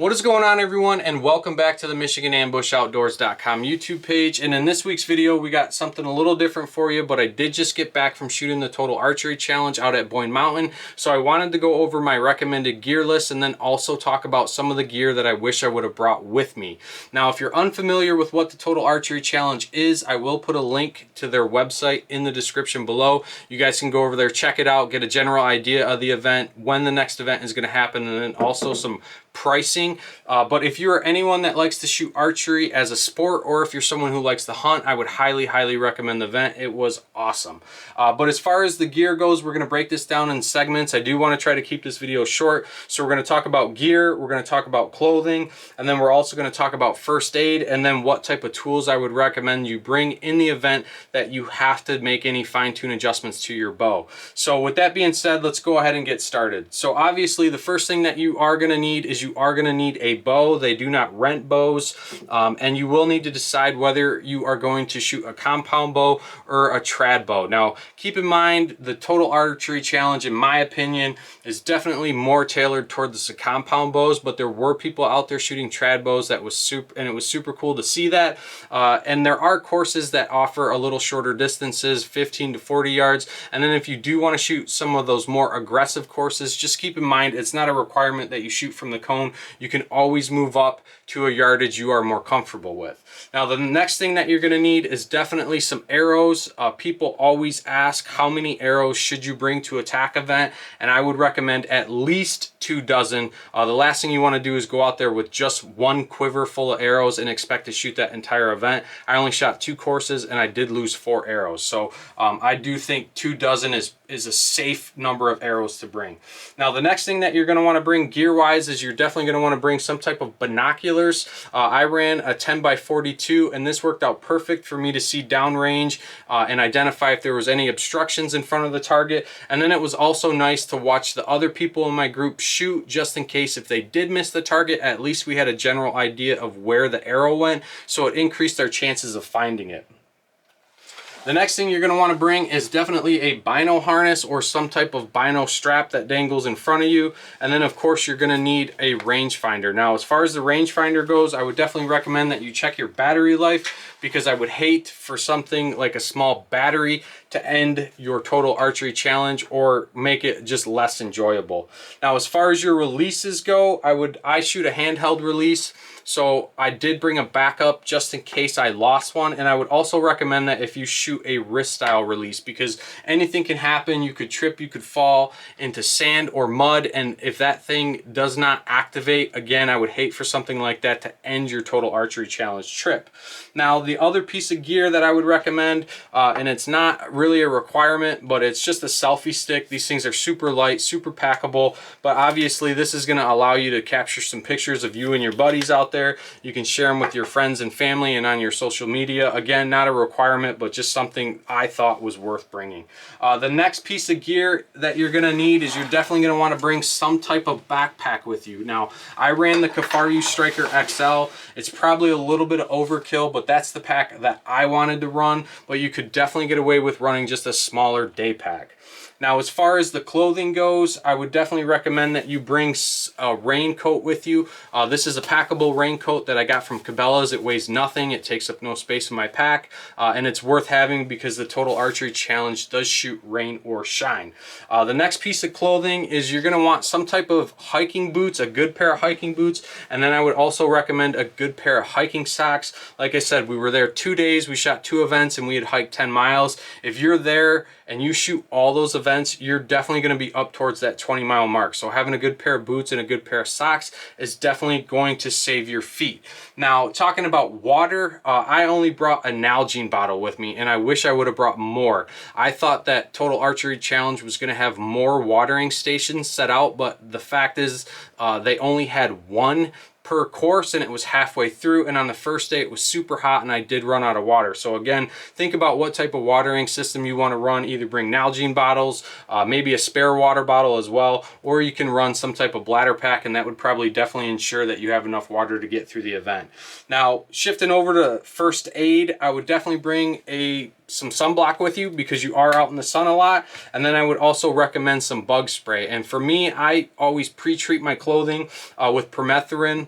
What is going on, everyone, and welcome back to the MichiganAmbushoutdoors.com YouTube page. And in this week's video, we got something a little different for you, but I did just get back from shooting the Total Archery Challenge out at Boyne Mountain. So I wanted to go over my recommended gear list and then also talk about some of the gear that I wish I would have brought with me. Now, if you're unfamiliar with what the Total Archery Challenge is, I will put a link to their website in the description below. You guys can go over there, check it out, get a general idea of the event, when the next event is going to happen, and then also some pricing. But if you're anyone that likes to shoot archery as a sport, or if you're someone who likes to hunt, I would highly recommend the event. It was awesome. But as far as the gear goes, we're going to break this down in segments. I do want to try to keep this video short, so we're going to talk about gear, we're going to talk about clothing, and then we're also going to talk about first aid, and then what type of tools I would recommend you bring in the event that you have to make any fine-tune adjustments to your bow. So with that being said, let's go ahead and get started. So obviously the first thing that you are going to need is you are going to need a bow. They do not rent bows, and you will need to decide whether you are going to shoot a compound bow or a trad bow. Now, keep in mind, the Total Archery Challenge, in my opinion, is definitely more tailored towards the compound bows, but there were people out there shooting trad bows that was super cool to see that. And there are courses that offer a little shorter distances, 15 to 40 yards. And then if you do want to shoot some of those more aggressive courses, just keep in mind it's not a requirement that you shoot from the cone. You can always move up to a yardage you are more comfortable with. Now, the next thing that you're going to need is definitely some arrows. People always ask, how many arrows should you bring to a TAC event? And I would recommend at least 2 dozen. The last thing you want to do is go out there with just one quiver full of arrows and expect to shoot that entire event. I only shot 2 courses and I did lose 4 arrows. So I do think 2 dozen is a safe number of arrows to bring. Now, the next thing that you're going to want to bring gear-wise is you're definitely going to want to bring some type of binoculars. I ran a 10x42, and this worked out perfect for me to see downrange and identify if there was any obstructions in front of the target. And then it was also nice to watch the other people in my group shoot, just in case if they did miss the target, at least we had a general idea of where the arrow went, so it increased our chances of finding it. The next thing you're going to want to bring is definitely a bino harness or some type of bino strap that dangles in front of you. And then, of course, you're going to need a rangefinder. Now, as far as the rangefinder goes, I would definitely recommend that you check your battery life, because I would hate for something like a small battery to end your Total Archery Challenge or make it just less enjoyable. Now, as far as your releases go, I shoot a handheld release. So I did bring a backup just in case I lost one. And I would also recommend that if you shoot a wrist style release, because anything can happen. You could trip, you could fall into sand or mud. And if that thing does not activate, again, I would hate for something like that to end your Total Archery Challenge trip. Now, the other piece of gear that I would recommend, and it's not really a requirement, but it's just a selfie stick. These things are super light, super packable, but obviously this is going to allow you to capture some pictures of you and your buddies out there. You can share them with your friends and family and on your social media. Again, not a requirement, but just something I thought was worth bringing. The next piece of gear that you're going to need is you're definitely going to want to bring some type of backpack with you. Now, I ran the Kafaru Striker XL. It's probably a little bit of overkill, but that's the pack that I wanted to run. But you could definitely get away with running just a smaller day pack. Now, as far as the clothing goes, I would definitely recommend that you bring a raincoat with you. This is a packable raincoat that I got from Cabela's. It weighs nothing. It takes up no space in my pack, and it's worth having because the Total Archery Challenge does shoot rain or shine. The next piece of clothing is you're going to want some type of hiking boots, a good pair of hiking boots, and then I would also recommend a good pair of hiking socks. Like I said, we were there 2 days. We shot 2 events, and we had hiked 10 miles. If you're there and you shoot all those events, you're definitely going to be up towards that 20-mile mark. So having a good pair of boots and a good pair of socks is definitely going to save your feet. Now, talking about water, I only brought a Nalgene bottle with me, and I wish I would have brought more. I thought that Total Archery Challenge was going to have more watering stations set out, but the fact is they only had 1 per course, and it was halfway through, and on the first day it was super hot and I did run out of water. So again, think about what type of watering system you want to run. Either bring Nalgene bottles, maybe a spare water bottle as well, or you can run some type of bladder pack, and that would probably definitely ensure that you have enough water to get through the event. Now, shifting over to first aid, I would definitely bring some sunblock with you because you are out in the sun a lot. And then I would also recommend some bug spray. And for me, I always pre-treat my clothing with permethrin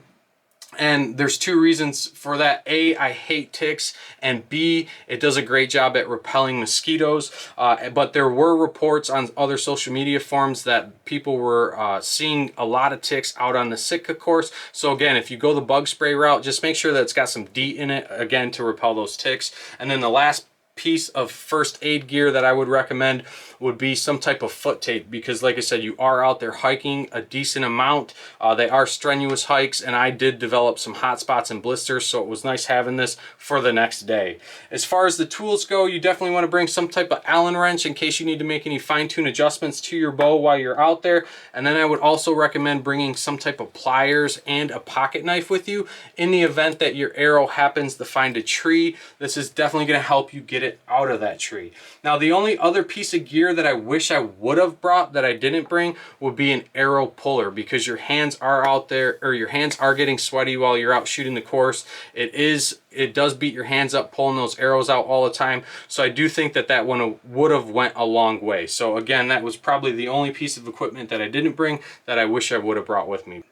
And there's two reasons for that. A, I hate ticks, and B, it does a great job at repelling mosquitoes. But there were reports on other social media forums that people were seeing a lot of ticks out on the Sitka course. So again, if you go the bug spray route, just make sure that it's got some DEET in it, again, to repel those ticks. And then the last piece of first aid gear that I would recommend would be some type of foot tape, because like I said, you are out there hiking a decent amount. They are strenuous hikes, and I did develop some hot spots and blisters, so it was nice having this for the next day. As far as the tools go, you definitely want to bring some type of Allen wrench in case you need to make any fine-tune adjustments to your bow while you're out there. And then I would also recommend bringing some type of pliers and a pocket knife with you in the event that your arrow happens to find a tree. This is definitely going to help you get it out of that tree. Now, the only other piece of gear that I wish I would have brought that I didn't bring would be an arrow puller, because your hands are out there, or your hands are getting sweaty while you're out shooting the course. It does beat your hands up pulling those arrows out all the time. So I do think that that one would have went a long way. So again, that was probably the only piece of equipment that I didn't bring that I wish I would have brought with me.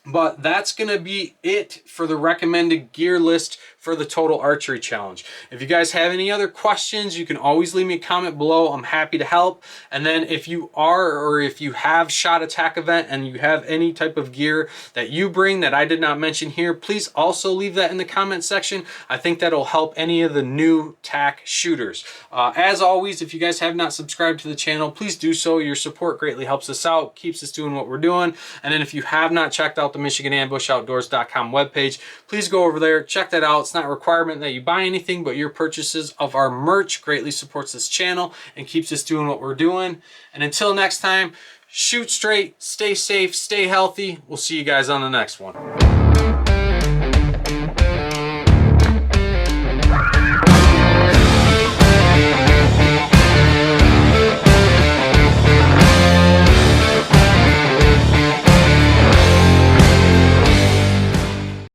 But that's going to be it for the recommended gear list for the Total Archery Challenge. If you guys have any other questions, you can always leave me a comment below. I'm happy to help. And then if you are, or if you have shot a TAC event and you have any type of gear that you bring that I did not mention here, please also leave that in the comment section. I think that'll help any of the new TAC shooters. As always, if you guys have not subscribed to the channel, please do so. Your support greatly helps us out, keeps us doing what we're doing. And then if you have not checked out the MichiganAmbushOutdoors.com webpage, please go over there, check that out. It's not a requirement that you buy anything, but your purchases of our merch greatly supports this channel and keeps us doing what we're doing. And until next time, shoot straight, stay safe, stay healthy. We'll see you guys on the next one.